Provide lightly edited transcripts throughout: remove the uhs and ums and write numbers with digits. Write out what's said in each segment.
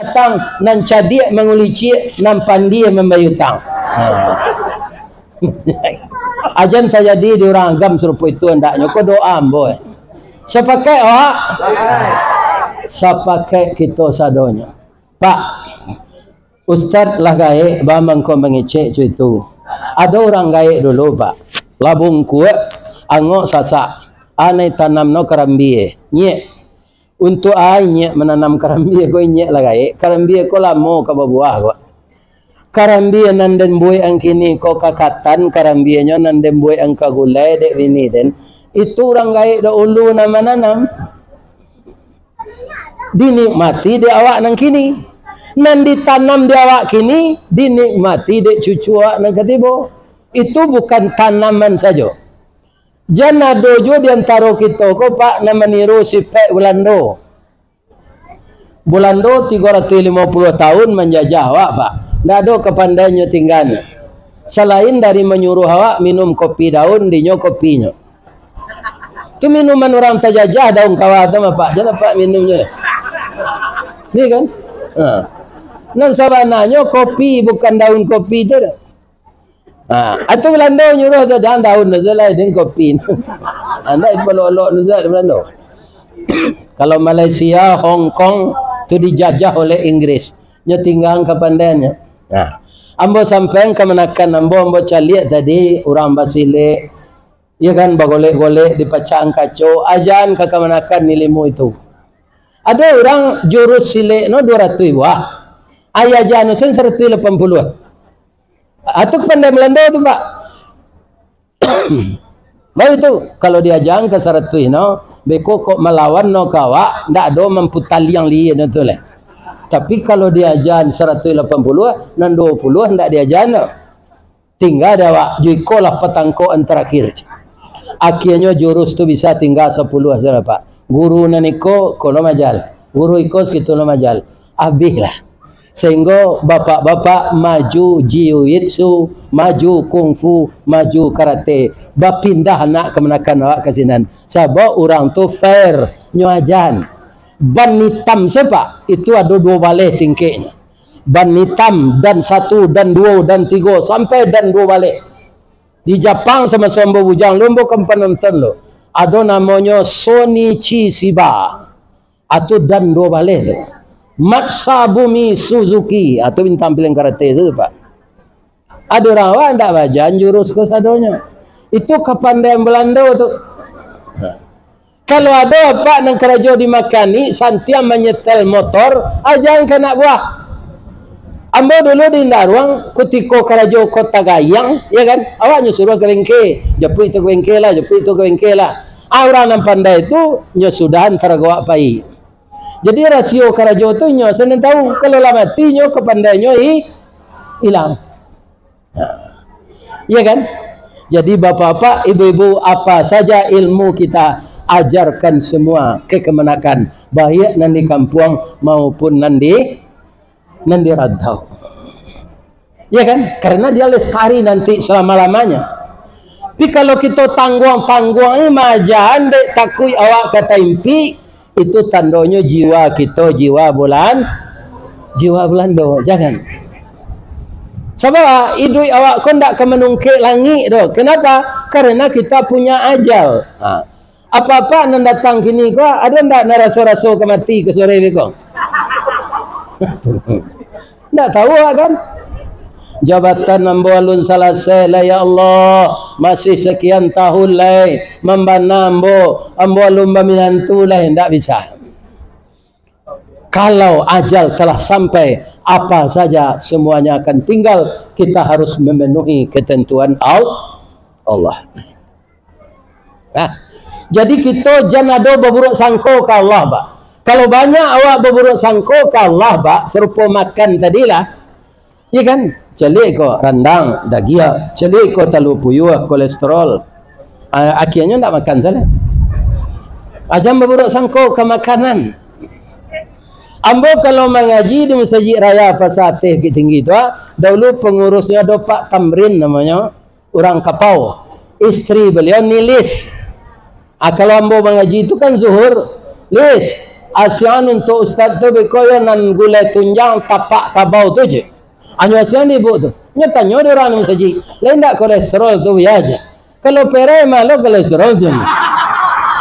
datang nan cadik mengulicik nan pandi membayutang. Ajan terjadi di orang agam serupa itu hendaknya kau doa boy. Sepakai awak, sepakai kita sadonya. Pak, Ustaz lah gaik, bamang kau mengecek itu. Ada orang gaik dulu pak, labung kuat, angok sasak, anai tanam no karambie, nyek. Untuk nyek menanam karambie, kau nyek lah gaik. Karambie kau lamo ke buah kau. Karambie nanden buai ang kini kau kakatan, karambienya nanden buai ang kagulai dek ini den. Itu orang gaik dah ulu nama nanam. Dinikmati di awak nang kini. Nan ditanam di awak kini, dinikmati di cucu awak nang ketibo. Itu bukan tanaman saja. Jangan dojo di antara kita ko pak nama niru sipek Belando. Belando 350 tahun menjajah awak pak. Tidak ada kepandainya tinggalnya. Selain dari menyuruh awak minum kopi daun, dinyo kopinya. Itu minuman orang terjajah daun kawat sama pak. Jangan pak minumnya. Ini kan? Nan sabananya kopi bukan daun kopi itu. Atau Belanda nyuruh tu jangan daun saja lah dengan kopi. Anda pelolok saja di Belanda. Kalau Malaysia, Hong Kong tu dijajah oleh Inggris. Nya tinggal kepandaiannya. Ambo sampai ke menakan ambo caliak tadi orang basile. Ya kan bagolek-golek di pacang kacau ajan ke menakan nilaimu itu. Ada orang jurus silek no 200 wah. Ayah janusin 180. Atau pandai Belanda tu pak. Baik itu kalau diajang ke 100 no, beko kok melawan no kawa, ndak ada memputali yang lian itu lah. Tapi kalau diajan 180 dan 20 ndak diajan no. Tinggal ada wak juiko lah petangko terakhir. Akhirnya jurus tu bisa tinggal 10 saja pak. Guru naniko kono majal, guru ikos gitu lo majal. Habis lah. Sehingga bapak-bapak maju jiu-jitsu, maju kungfu, maju karate. Bapindah anak kemenakan awak ke sinan. Sebab orang tu fair nyajan. Ban hitam siapa? Itu ada 2 balik tingkatnya. Ban hitam dan 1 dan 2 dan 3 sampai dan 2 balik. Di Jepang sama sombo bujang lombo kan penonton lo. Ada namanya Sonichi Shiba. Atau dan 2 balik tu. Matsabumi Suzuki atau bintang film karate itu pak. Ada orang awak tidak baca jurus kesadonya. Itu kepandaian Belanda tu. Kalau ada pak nang kerajo dimakani santiam menyetel motor, ajang kena buah. Ambo dulu di Ndaruang kutiko kerajo kota Gayang, ya kan? Awaknya suruh ke bengke, jepu itu ke bengke lah, jepu itu ke bengke lah. Orang yang pandai itu nyosudahan tergawak pai. Jadi rasio karajo tu nyo senang tahu kalau lama mati nyo kepandainya hilang. Ya kan? Jadi bapak-bapak, ibu-ibu apa saja ilmu kita ajarkan semua ke kemenakan baik nan di kampung maupun nan di rantau. Ya kan? Karena dia lestari nanti selama-lamanya. Tapi kalau kita tangguang-tangguang majan dek takui awak kata impi itu tandanya jiwa kita jiwa Belanda. Jangan. Sebab idui awak kau ndak ke menungkik langit tu. Kenapa? Karena kita punya ajal. Apa-apa nan datang kini kau ada ndak rasa-rasa ke mati ke sore kau? Ndak tahu kan? Jabatan ambo alun selesai lah ya Allah, masih sekian tahun lah membana ambo alun baminantu lah, tidak bisa. Kalau ajal telah sampai, apa saja semuanya akan tinggal. Kita harus memenuhi ketentuan Allah. Jadi kita jangan ada berburuk sangka ke Allah pak. Kalau banyak awak berburuk sangka ke Allah pak, serupa makan tadilah, ya kan? Celik ko rendang, dagia, celik ko talu puyuh, kolesterol. Akhirnya tak makan salah. Ajam berburuk sangka ke makanan. Ambo kalau mengaji di Masjid Raya Pasateh tinggi tu, dahulu pengurusnya ada Pak Tamrin namanya, orang Kapau. Istri beliau ni Lis. Kalau ambo mengaji itu kan zuhur, Lis, Asian untuk ustaz tu bekoyo nan gulai tunjang tapak kabau tu je. Anyo asian ibu tu. Nyatanya dia orang saji. Lain tak kolesterol tu ya aja. Kalau pere malu kolesterol tu.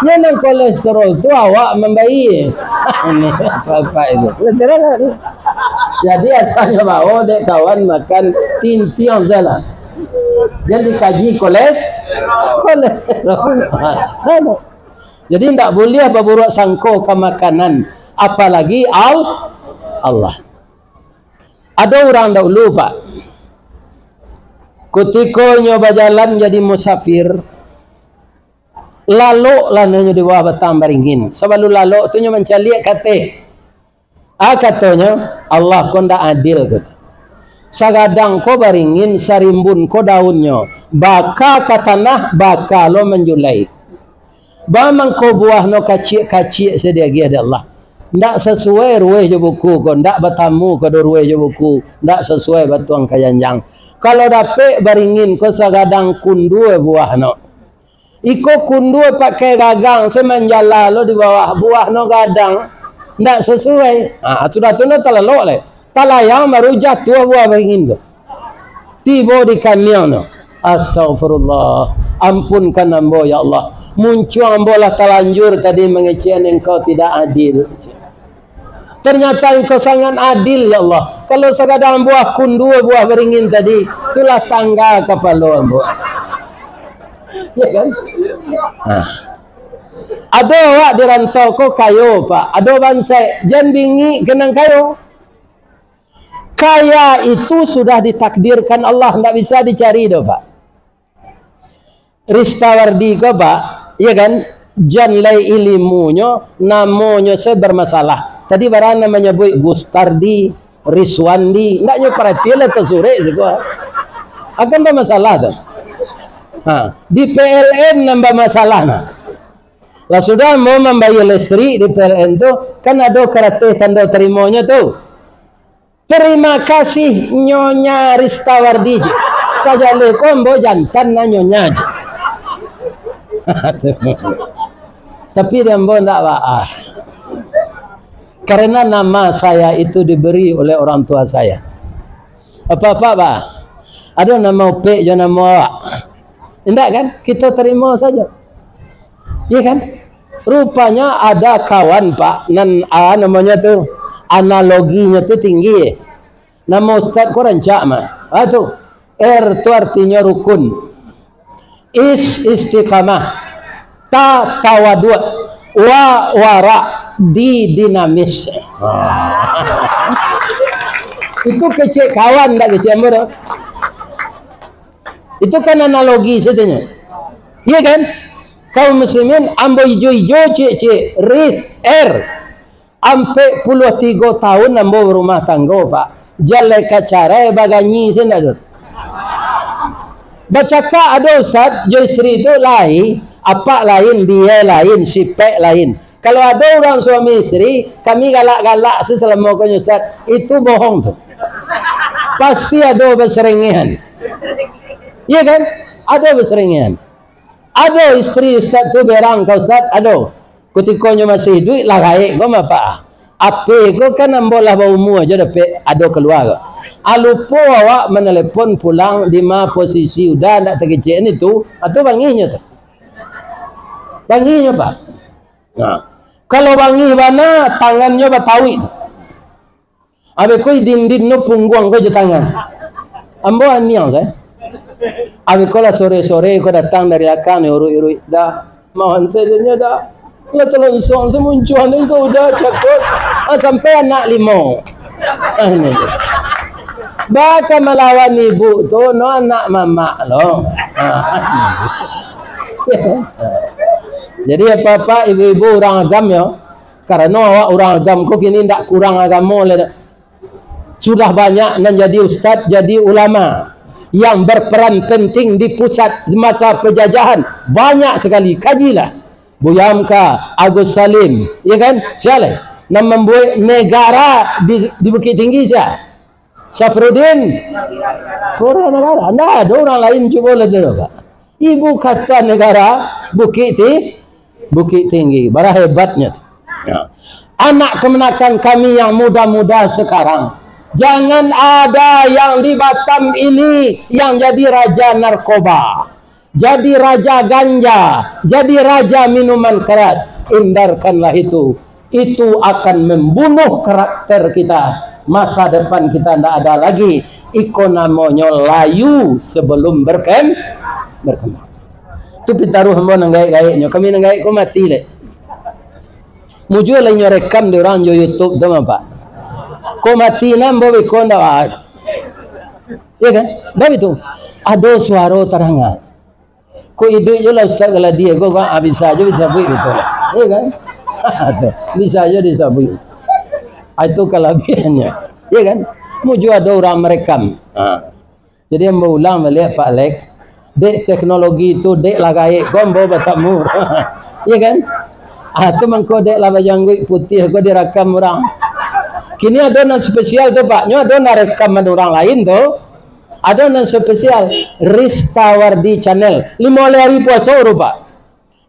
Nya nang kolesterol tu awak membaik. Ini apa itu? Kolesterol ni. Jadi asalnya mau dek kawan makan tintiang jalan. Jadi kaji kolesterol. Jadi tidak boleh berburuk sangka ke makanan, apalagi Allah. Ada orang dahulu pak, ketika nyoba jalan jadi musafir, lalu nyoba di bawah batang beringin. Sebelum lalu tu nyoba mencari kata, katanya Allah kau ndak adil kata. Sagadang ko beringin, sarimbun ko daunnya, baka ke tanah, baka lo menjulai. Bamang ko buah no kacik sedia gi ada Allah. Ndak sesuai ruwe je buku ko, ndak batamu ko do ruwe je buku, ndak sesuai batuang kayanjang. Kalau dapat beringin ko sagadang kundue buah no. Iko kundue pakai gagang semenjala lo di bawah buah no gadang. Ndak sesuai. Sudah tu no talalok le. Talayang baru jatuh buah beringin ko. Tiba di kaniang no. Astagfirullah. Ampunkan ambo ya Allah. Muncul ambolah terlanjur tadi mengecewakan engkau tidak adil. Ternyata engkau sangat adil ya Allah. Kalau sekadang buah kundu buah beringin tadi, itulah tangga kepala ambo. Ya kan? Ada awak di rantau ko kayo pak. Ada bansai jan bingi kenang kayo. Kaya itu sudah ditakdirkan Allah, tidak bisa dicari dah pak. Ristawardi ko pak. Ya kan, janlai ilmunya, namanya saya bermasalah. Tadi barang namanya Boy Gustardi, Riswandi, ndaknya perhatian atau sore juga. Akan bermasalah tu. Di PLN nambah masalah nah. Lah sudah mau membayar listrik di PLN tu, kan ada kereta tanda terimanya tu. Terima kasih Nyonya Ristawardi. Saja lekom bo jantan na nyonya je. Tapi dia pun tak apa. Karena nama saya itu diberi oleh orang tua saya. Apa-apa pak? Ada nama Upek, ada nama awak. Tidak kan? Kita terima saja. Iya kan? Rupanya ada kawan pak, namanya tu analoginya tu tinggi. Nama Ustaz kau rancak mah. Tu R tu artinya rukun. Istiqamah, tawadu, wara, dinamis. Itu kecil kawan tak kecil ambil. Itu kan analogi sebenarnya. Iya kan? Kaum muslimin ambo ijo-ijo cik ris ampe 23 tahun ambo rumah tangga pak. Jalai kacara baganyi sendak. Bacaka ada ustaz, isteri itu lain, apa lain, dia lain, sipek lain. Kalau ada orang suami isteri, kami galak-galak selama kau ustaz, itu bohong tu. Pasti ada berseringian. Iya kan? Ada berseringian. Ada isteri ustaz tu berang kau ustaz, ada. Ketikanya masih hidup, lah baik kau apa? Apa kau kan ambolah baumu aja dapat ada keluar. Alupo awak menelepon pulang di mana posisi udah nak terkecil itu atau banginya tu. Banginya pak. Nah, kalau bangi mana tangannya batawin. Abe koi din no pungguang kau je tangan. Ambo aniang saya. Abe kau lah sore-sore kau datang dari akan urut-urut dah. Mohon sejanya dah. Kalau tolong isong semunculan itu udah cakap. Sampai anak 5. Ini. Baka melawan ibu tu no anak mama lo. Jadi apa-apa ibu-ibu orang agam ya. Karena awak orang agam kok kini tidak kurang agama le. Sudah banyak menjadi ustaz, jadi ulama yang berperan penting di pusat masa penjajahan. Banyak sekali, kajilah. Buyamka, Agus Salim, ya kan? Siapa? Yang membuat negara di Bukit Tinggi siapa? Syafruddin orang negara. Tidak ada orang lain cuba lagi pak. Ibu kata negara Bukit Tinggi. Bara hebatnya. Ya. anak kemenakan kami yang muda-muda sekarang. Jangan ada yang di Batam ini yang jadi raja narkoba, jadi raja ganja, jadi raja minuman keras. Hindarkanlah itu. Itu akan membunuh karakter kita. Masa depan kita tidak ada lagi. Ekonominya layu sebelum berkembang. Itu pitaruh hamba nanggai-gaiknya. Kami nanggai ko mati le. Mujo lah nyo rekam di orang jo YouTube tu apa? Ko mati nam bawa ko ndak ada. Ya kan? Bawa itu. Ada suara teranga. Ko ide je lah ustaz kalau dia ko bisa aja disabui betul. Ya kan? Bisa aja disabui. Itu kelebihannya. Ya kan? Mujo ada orang merekam. Jadi yang ulang melihat Pak Lek. Dek teknologi itu dek lagai gombo batamu. Ya kan? Itu mengko dek laba janggut putih ko direkam orang. Kini ada yang spesial tu Pak. Nyo ada yang rekam orang lain tu. Ada yang spesial Rista Wardi channel 5 hari puasa Pak.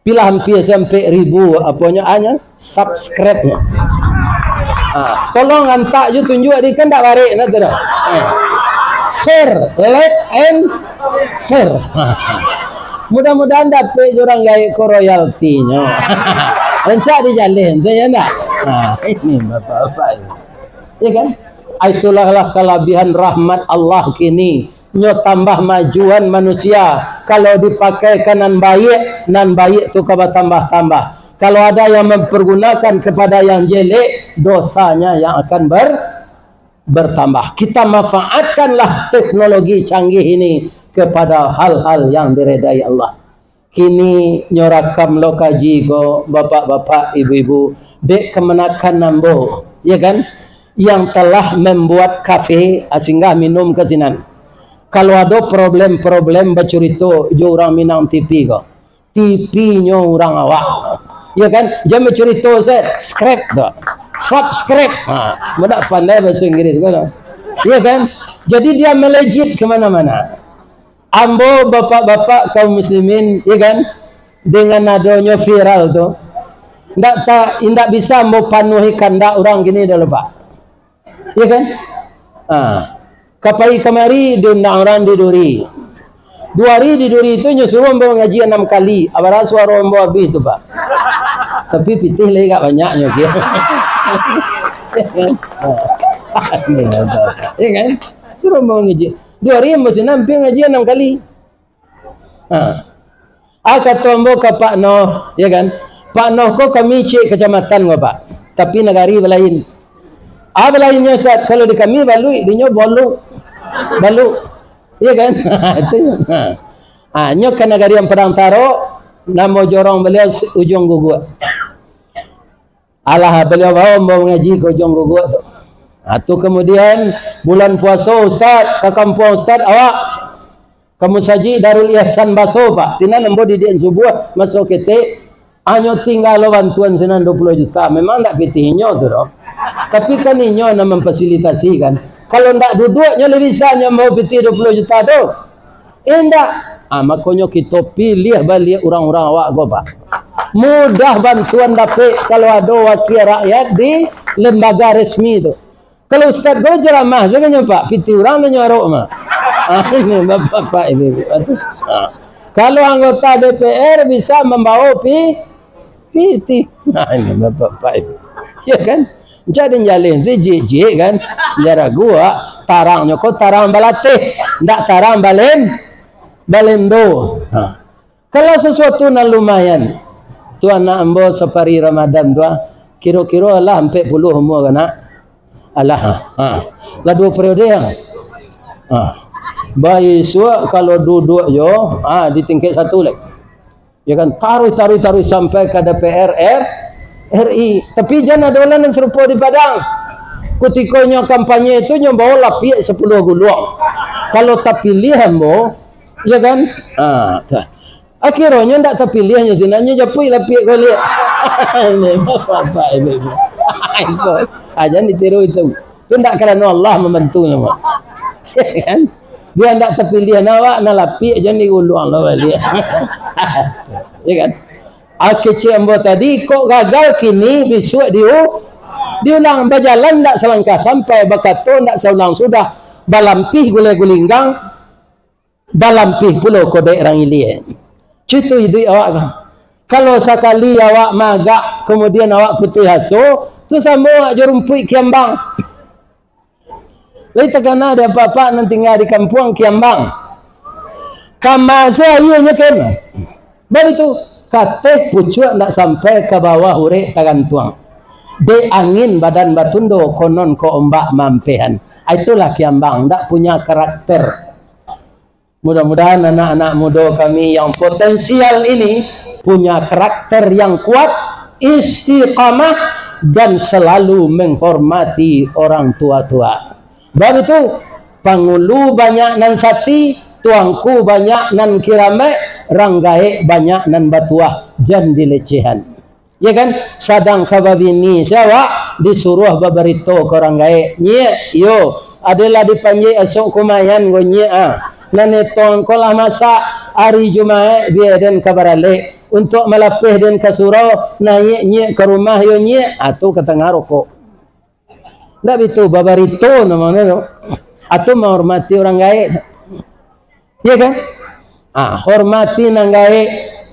Bila hampir sampai 1000 apanya hanya subscribe-nya. Tolong hantar je tunjuk di kan tak barik nak tu dah. Share, like and share. Mudah-mudahan dapat orang gaya ko royalty-nya. Lencak dijalin saya nak. Ini bapak-bapak. Ya kan? Itulah kelebihan rahmat Allah kini. Nyo tambah majuan manusia. Kalau dipakai nan baik tu kaba tambah-tambah. Kalau ada yang mempergunakan kepada yang jelek, dosanya yang akan bertambah. Kita manfaatkanlah teknologi canggih ini kepada hal-hal yang diredai Allah. Kini nyorakam lokaji go bapak-bapak, ibu-ibu, dek kemenakan nambo, ya kan? Yang telah membuat kafe sehingga minum kesinan. Kalau ada problem-problem bacurito, jo orang minang TV go. TV-nya orang awak. Ya kan? Jangan bacurito saya subscribe do. Subscribe. Mudah pandai bahasa Inggris kan? Ya kan? Jadi dia melejit ke mana-mana. Ambo bapak-bapak kaum muslimin, ya kan? Dengan adanya viral tu, ndak bisa ambo panuhi kandak orang gini dah Pak. Ya kan? Kapai kemari diundang orang di Duri. 2 hari di Duri itu nyuruh ambo ngaji 6 kali. Abara suara ambo habis tu Pak. Tapi pitih lagi gak banyaknya gitu. Ya kan? Suruh ambo ngaji. 2 hari mesti nampi ngaji 6 kali. Kata ambo ke Pak Noh, ya kan? Pak Noh ko kami cek kecamatan ko Pak. Tapi negari lain. Belainnya Ustaz, kalau di kami balu, dinyo balu. Ya kan? Itu. Nyo ke negari yang Padang Taro, nama jorong beliau ujung guguk. Alah beliau bawa mau ngaji ke ujung guguk tu. Itu kemudian bulan puasa Ustaz ke kampung Ustaz awak kamu saji Darul Ihsan Baso Pak. Sinan embo didian subuh masuk ketik. Hanya tinggal bantuan sinan 20 juta. Memang tak pitihnya tu doh. Tapi kan inyo nak memfasilitasi kan. Kalau ndak duduknya lebih bisanya mau pitih 20 juta tu. Indak. Makanya kita pilih balik orang-orang awak go Pak. Mudah bantuan dapat kalau ada wakil rakyat di lembaga resmi tu. Kalau Ustaz go ceramah jangan Pak, piti orang menyorok mah. Ini bapak ibu. Kalau anggota DPR bisa membawa piti. Ini bapak ibu. Ya kan? Jadi jalin jijik kan. Jara gua tarangnya kok tarang balatih, ndak tarang balendo. Kalau sesuatu na lumayan. Tu anak ambo safari Ramadan tu kira-kira lah sampai 10 umur kena. Alah, lah 2 periode yang. Bayi suak kalau duduk jo, di tingkat 1 lek. Ya kan taruh sampai ke DPR RI. Tapi jangan ada orang yang serupa di Padang. Ketikanya kampanye itu nyo bawa lapik 10 guluang. Kalau tak pilihan mo, ya kan? Akhirnya ndak terpilihnya sinanya japui lapik kau lihat. Ini apa ini? Jangan ditiru itu. Itu ndak kerana Allah membantu nama. Kan? Dia ndak terpilih awak na lapik jangan diguluang lah balik. Ya kan? Kecil ambo tadi kok gagal kini besok Diulang berjalan tak selangkah sampai bakato tak seulang sudah balampih gulai-gulinggang balampih pulau kodek orang ilie. Citu hidup awak kan. Kalau sekali awak magak kemudian awak putih haso tu sama awak jurumpui kiambang. Lain terkena ada apa-apa nanti tinggal di kampung kiambang. Kamasa ianya kan. Baru itu kata pucuk nak sampai ke bawah urek tangan tuang. De angin badan batundo konon ko ombak mampehan. Itulah kiambang, tak punya karakter. Mudah-mudahan anak-anak muda kami yang potensial ini punya karakter yang kuat, istiqamah dan selalu menghormati orang tua-tua. Dan itu pangulu banyak nan sati, tuangku banyak nan kirame, ranggae banyak nan batuah, jan dilecehan. Ya kan? Sadang kababini siapa disuruh babarito ke ranggae. Nye, yo, adalah dipanji asok kumayan go nye nanetong kolah masa hari Jumaat dia dan kabarale untuk melapih dan kasurau naik nye ke rumah yo nye atau ke tengah rokok. Ndak itu babarito namanya no. Atau menghormati orang gaib. Ya kan? Hormati nang gaib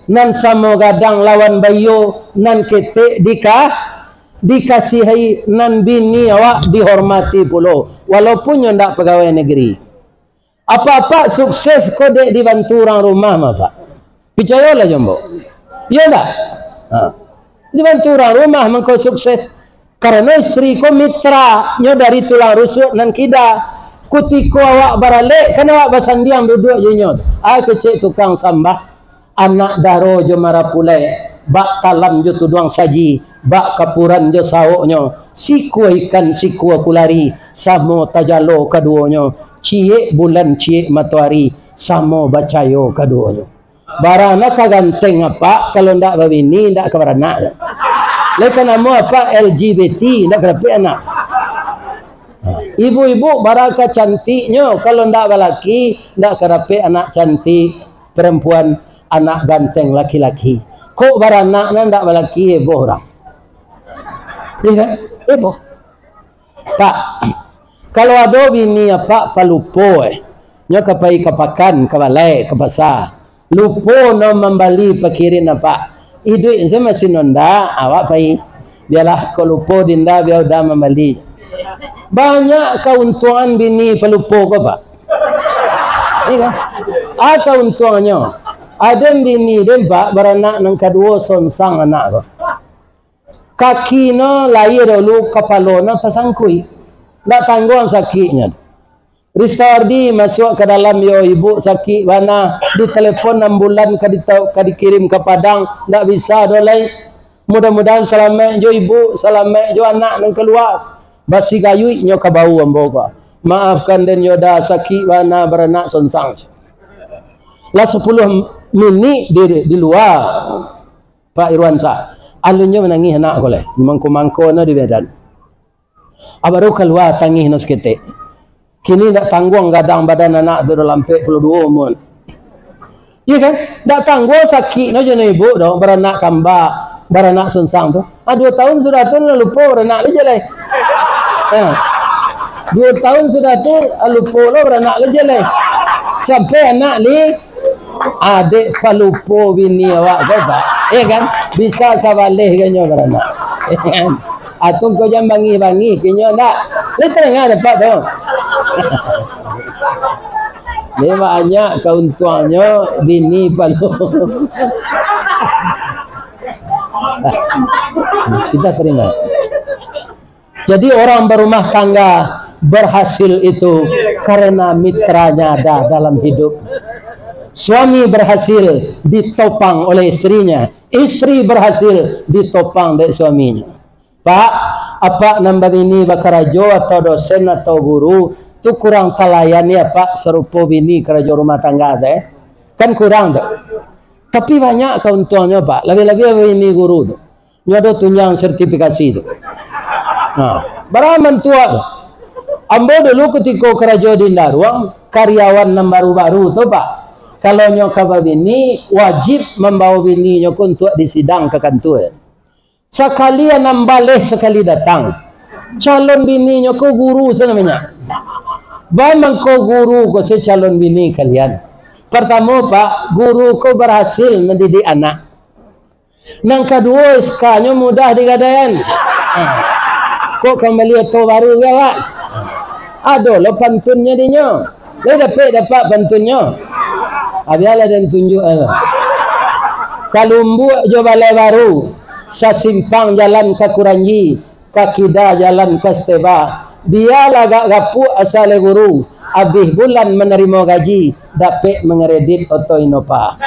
nan samo gadang lawan bayo nan kete dikasihi nan bini awak dihormati pulo walaupun yo ndak pegawai negeri. Apa-apa sukses kode dibantu orang rumah mah Pak. Percayalah jombo. Ya enggak? Dibantu orang rumah mengko sukses. Karena istri ko mitra nyo dari tulang rusuk nan kida. Kutiko awak barale kan awak basandiang duduk je nyo. Kecik tukang sambah. Anak daro jo marapulai. Bak talam jo tuduang saji. Bak kapuran jo saoknyo. Sikua ikan sikua kulari. Samo tajalo kaduonyo. Cie bulan cie matahari samo bacayo kaduonyo. Barana kaganteng apa kalau ndak babini ndak kabaranak. Lekan amo apa LGBT ndak kerapi anak. Ibu-ibu baraka cantiknya kalau ndak balaki ndak kerapi anak cantik perempuan anak ganteng laki-laki. Kok baranak ndak balaki ebo orang. Iya kan? Ebo. Pak kalau ada bini apa palupo nyo kapai kapakan kabalai ke pasar lupo no membali pakirin apa idui saya masih nonda awak pai biarlah kalau lupo dinda biar udah membali banyak keuntungan bini palupo ko Pak iya kan keuntungannya ada bini dem Pak beranak nang kedua sonsang anak ko kaki no lahir dulu kepala no pasangkui tak tanggung sakitnya. Risardi masuk ke dalam yo ibu sakit mana di telefon 6 bulan ka dikirim ke Padang tak bisa dolai. Mudah-mudahan selamat jo ibu, selamat jo anak nang keluar. Basi gayu nyo ka bau ambo ka. Maafkan den yo dah sakit mana beranak sonsang. Lah 10 minit di luar Pak Irwan Sa. Alunnya menangis anak ko le. Mangko-mangko na di Medan. Baru keluar tangih nos kete. Kini tak tanggung gadang badan anak tu dalam 42 umur. Iya kan? Tak tanggung sakit no jana ibu dong beranak kamba, beranak sonsang tu. 2 tahun sudah tu lupa beranak aja lah. 2 tahun sudah tu lupa lo beranak aja lah. Sampai anak ni adik palupo bini awak ke Pak. Iya kan? Bisa sabaleh kanyo beranak. Atau kau jangan bangi-bangi kinyo nak. Ni tengah dapat tu. Ni banyak keuntungannya bini palu. Kita terima. Jadi orang berumah tangga berhasil itu karena mitranya ada dalam hidup. Suami berhasil ditopang oleh istrinya. Istri berhasil ditopang oleh suaminya. Pak, apa nambah ini bakarajo atau dosen atau guru tu kurang telayani apa serupa bini kerajo rumah tangga saya kan kurang tu. Tapi banyak keuntungannya Pak. Lebih-lebih ini guru tu. Nyodo tunjang sertifikasi tu. Beraman tua tu. Ambo dulu ketika kerajo di Daruang karyawan yang baru-baru tu Pak. Kalau nyokap bini wajib membawa bini nyok untuk disidang ke kantor. Sekali enam balik sekali datang. calon bininya kau guru namanya. Bagaimana kau guru kau si calon bini kalian? Pertama Pak, guru kau berhasil mendidik anak. Yang kedua, SK-nya mudah digadaian. Kok kembali itu baru ke Pak? Ada lo pantunnya dinyo. Dia dapat pantunnya. Abialah dan tunjuk. Kalumbu jo balai baru. Sa simpang jalan ke Kuranji. Kakida jalan ke Seba. Dia lagak gapu asal guru. Habis bulan menerima gaji. Dapat mengeredit oto inopa.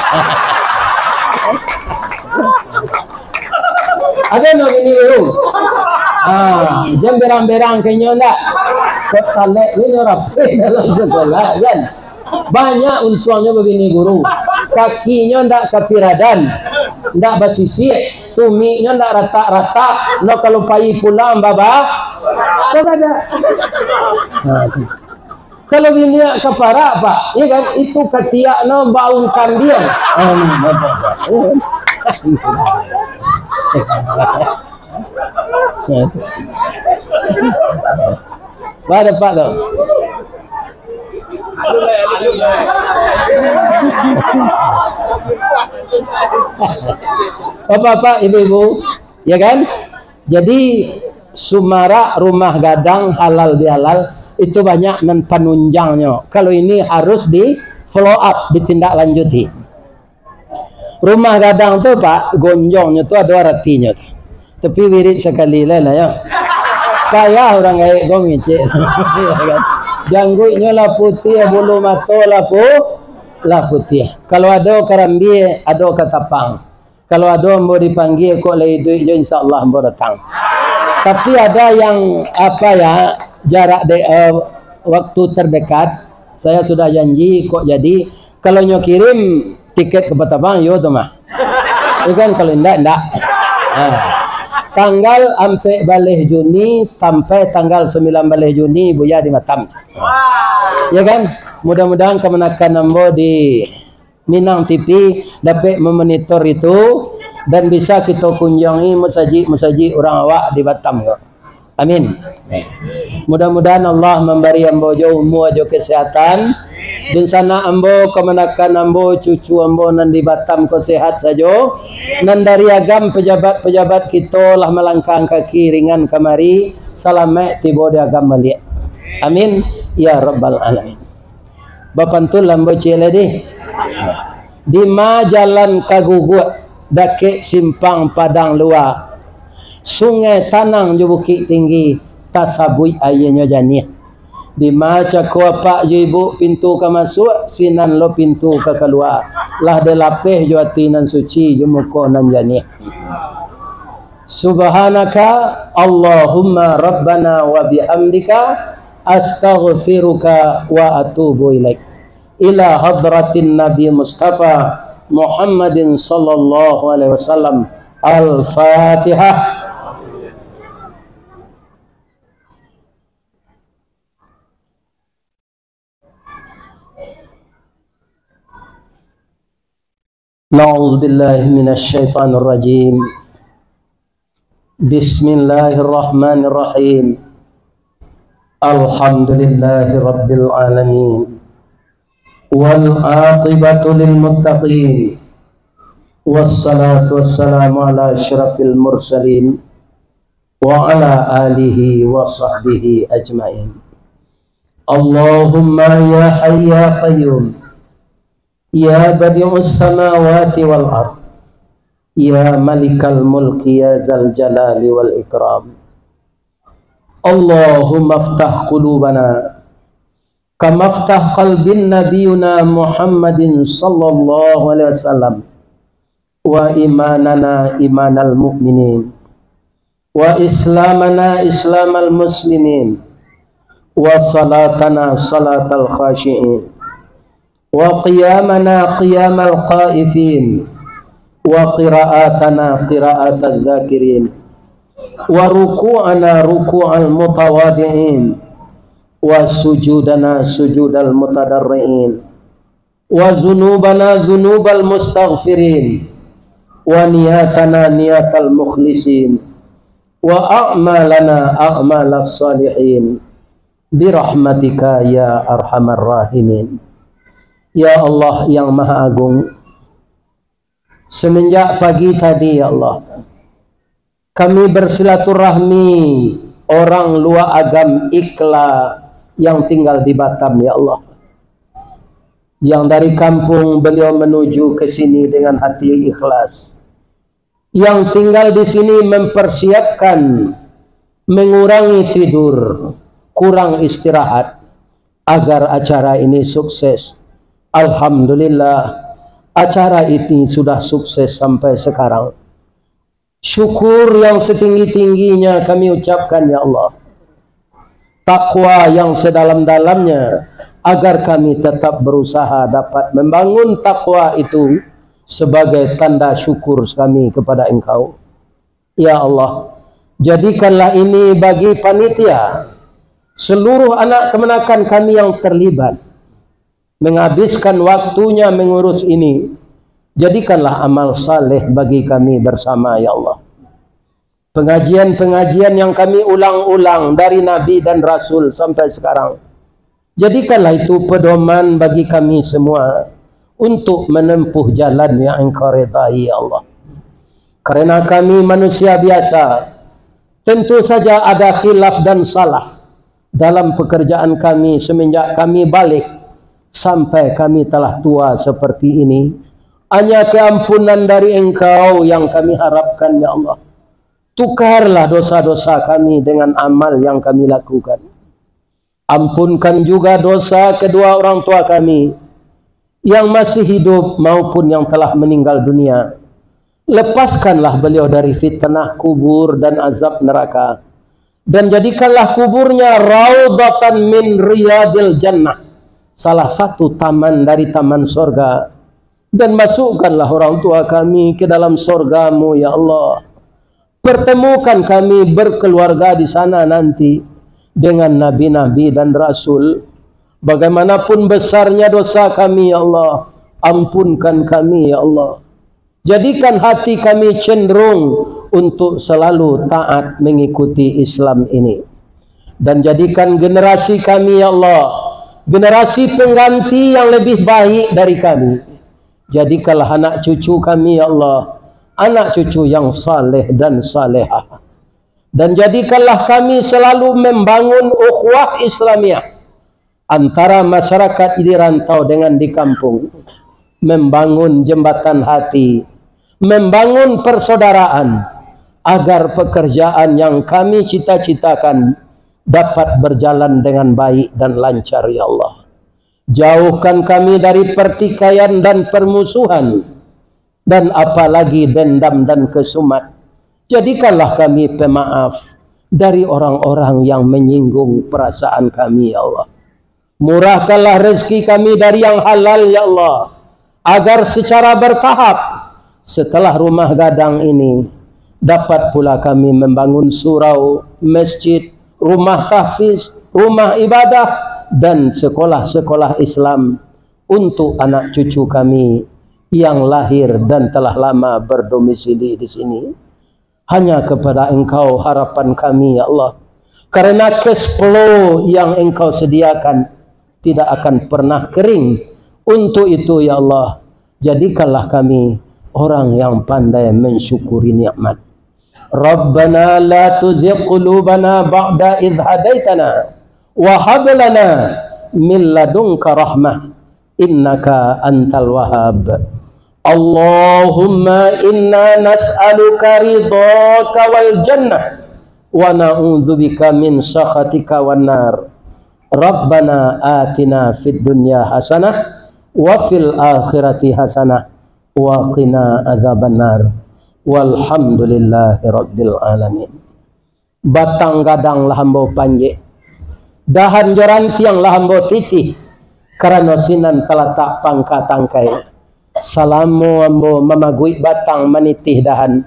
Ada no ini guru. Jam berang-berang kayaknya enggak. Kok talek ini rapi dalam sekolah kan. Banyak untungnya begini guru. Kakinya enggak kepiradan, enggak basisi, tuminya enggak rata-rata. No kalau pai pulang baba, kok ada. Kalau bini kepara Pak, ya kan itu ketiak no bau kambing. Pada Pak tu. Bapak-bapak, ibu-ibu, ya kan? Jadi sumara rumah gadang halal bihalal itu banyak dan penunjangnya. Kalau ini harus di follow up, ditindaklanjuti. Rumah gadang tu Pak, gonjongnya tu ada artinya tu. Tapi wirid sekali lah ya. Kaya orang gaya gong ngecek. Janggunya lah putih, bulu mata lah putih. Kalau ada karambi, ada katapang. Kalau ada mau dipanggil kok lagi duit jo insya-Allah mau datang. Tapi ada yang apa ya, jarak waktu terdekat saya sudah janji kok jadi kalau nyo kirim tiket ke Batabang yo tuh mah. Itu kan kalau enggak. Tanggal sampai balih Juni sampai tanggal 9 balih Juni Buya di Batam. Ya kan? Mudah-mudahan kemenakan nambo di Minang TV dapat memonitor itu dan bisa kita kunjungi musaji orang awak di Batam. Amin. Mudah-mudahan Allah memberi ambo jo umur jo kesehatan. Dan sana ambo kemenakan ambo cucu ambo nan di Batam ko sehat saja. Nan dari agam pejabat-pejabat kita lah melangkang kaki ringan kamari salamet tiba di agam balik. Amin ya rabbal alamin. Bapantul ambo cile di ma jalan kagugut dake simpang padang luar. Sungai tanang jo bukit tinggi tasabui ayenya janih. Di maca ko pak ibu pintu ke masuk sinan lo pintu ke keluar lah de lapeh jo atinan suci jo muko nan jani. Subhanaka Allahumma rabbana wa bihamdika astaghfiruka wa atubu ilaik ila hadratin Nabi Mustafa Muhammadin sallallahu alaihi wasallam. Al-Fatihah. Na'udzu billahi minasy syaithanir rajim. Bismillahirrahmanirrahim. Alhamdulillahi rabbil alamin. Wal 'aqibatu lil muttaqin. Wassalatu wassalamu ala asyrafil mursalin wa ala alihi wa sahbihi ajmain. Allahumma ya hayy ya qayyum. Ya badi'us samawati wal ard. Ya malikal mulki ya zal jalali wal ikram. Allahumma aftah qulubana kama aftah qalbin nabiyuna Muhammadin sallallahu alaihi wasallam wa imanana imanal mu'minin wa islamana islamal muslimin wa salatana salatal khashi'in wa qiyamana qiyamal qaifin wa qira'atana qira'atal zakirin wa ruku'ana ruku'al mutawadi'in wa sujudana sujudal mutadarri'in wa zunubana zunubal mustaghfirin wa niyatana niyatal mukhlisin wa a'malana a'malas salihin birahmatika ya arhamar rahimin. Ya Allah yang Maha Agung, semenjak pagi tadi ya Allah, kami bersilaturahmi orang luar agam Ikla yang tinggal di Batam ya Allah. Yang dari kampung beliau menuju ke sini dengan hati ikhlas. Yang tinggal di sini mempersiapkan, mengurangi tidur, kurang istirahat agar acara ini sukses. Alhamdulillah, acara ini sudah sukses sampai sekarang. Syukur yang setinggi-tingginya kami ucapkan ya Allah. Takwa yang sedalam-dalamnya agar kami tetap berusaha dapat membangun takwa itu sebagai tanda syukur kami kepada Engkau. Ya Allah, jadikanlah ini bagi panitia, seluruh anak kemenakan kami yang terlibat, menghabiskan waktunya mengurus ini. Jadikanlah amal saleh bagi kami bersama ya Allah. Pengajian-pengajian yang kami ulang-ulang dari Nabi dan Rasul sampai sekarang, jadikanlah itu pedoman bagi kami semua untuk menempuh jalan yang Engkau redai ya Allah. Karena kami manusia biasa, tentu saja ada khilaf dan salah dalam pekerjaan kami semenjak kami balik sampai kami telah tua seperti ini. Hanya keampunan dari Engkau yang kami harapkan ya Allah. Tukarlah dosa-dosa kami dengan amal yang kami lakukan. Ampunkan juga dosa kedua orang tua kami yang masih hidup maupun yang telah meninggal dunia. Lepaskanlah beliau dari fitnah kubur dan azab neraka. Dan jadikanlah kuburnya raudhatan min riyadil jannah, salah satu taman dari taman sorga. Dan masukkanlah orang tua kami ke dalam sorgamu ya Allah. Pertemukan kami berkeluarga di sana nanti dengan nabi-nabi dan rasul. Bagaimanapun besarnya dosa kami ya Allah, ampunkan kami ya Allah. Jadikan hati kami cenderung untuk selalu taat mengikuti Islam ini. Dan jadikan generasi kami ya Allah, generasi pengganti yang lebih baik dari kami. Jadikanlah anak cucu kami ya Allah, anak cucu yang saleh dan salehah. Dan jadikanlah kami selalu membangun ukhuwah Islamiyah antara masyarakat di rantau dengan di kampung. Membangun jembatan hati, membangun persaudaraan, agar pekerjaan yang kami cita-citakan dapat berjalan dengan baik dan lancar ya Allah. Jauhkan kami dari pertikaian dan permusuhan, dan apalagi dendam dan kesumat. Jadikanlah kami pemaaf dari orang-orang yang menyinggung perasaan kami ya Allah. Murahkanlah rezeki kami dari yang halal ya Allah, agar secara bertahap setelah rumah gadang ini dapat pula kami membangun surau, masjid, rumah tahfiz, rumah ibadah, dan sekolah-sekolah Islam untuk anak cucu kami yang lahir dan telah lama berdomisili di sini. Hanya kepada Engkau harapan kami ya Allah. Karena cash flow yang Engkau sediakan tidak akan pernah kering. Untuk itu ya Allah, jadikanlah kami orang yang pandai mensyukuri nikmat. Rabbana la tuzigh qulubana ba'da idh hadaitana wa hab lana min ladunka rahmah innaka antal wahhab. Allahumma inna nas'aluka ridhaka wal jannah wa na'udzubika min sakhatika wan nar. Rabbana atina fid dunya hasanah wa fil akhirati hasanah wa qina adzabannar. Walhamdulillahi rabbil alamin. Batang gadang lahambo panje, dahan jorantiang lahambo titih, karena sinan talatak pangka tangkai. Salamu ambo mamagui batang manitih dahan,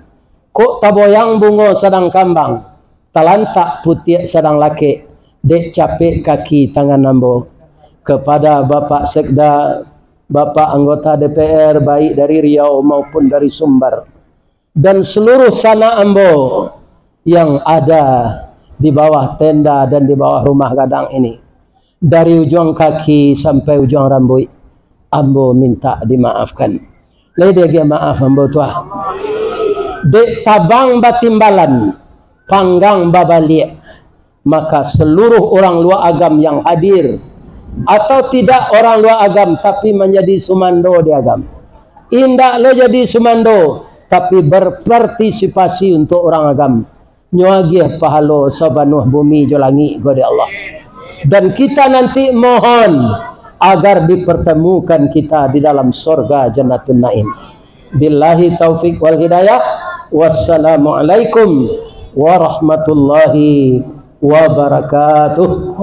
kok taboyang bungo sedang kambang, talantak putih sedang laki, dek capek kaki tangan ambo. Kepada Bapak Sekda, Bapak anggota DPR baik dari Riau maupun dari Sumbar, dan seluruh sana ambo yang ada di bawah tenda dan di bawah rumah gadang ini, dari ujung kaki sampai ujung rambut, ambo minta dimaafkan. Lede dia maaf ambo tuah. Dek tabang batimbalan, panggang babalik, maka seluruh orang luar agam yang hadir atau tidak orang luar agam tapi menjadi sumando di agam, indak lo jadi sumando tapi berpartisipasi untuk orang agam, nyuagih pahalo sabanuh bumi jolangi gode Allah. Dan kita nanti mohon agar dipertemukan kita di dalam surga Jannatun Naim. Billahi taufik wal hidayah. Wassalamualaikum warahmatullahi wabarakatuh.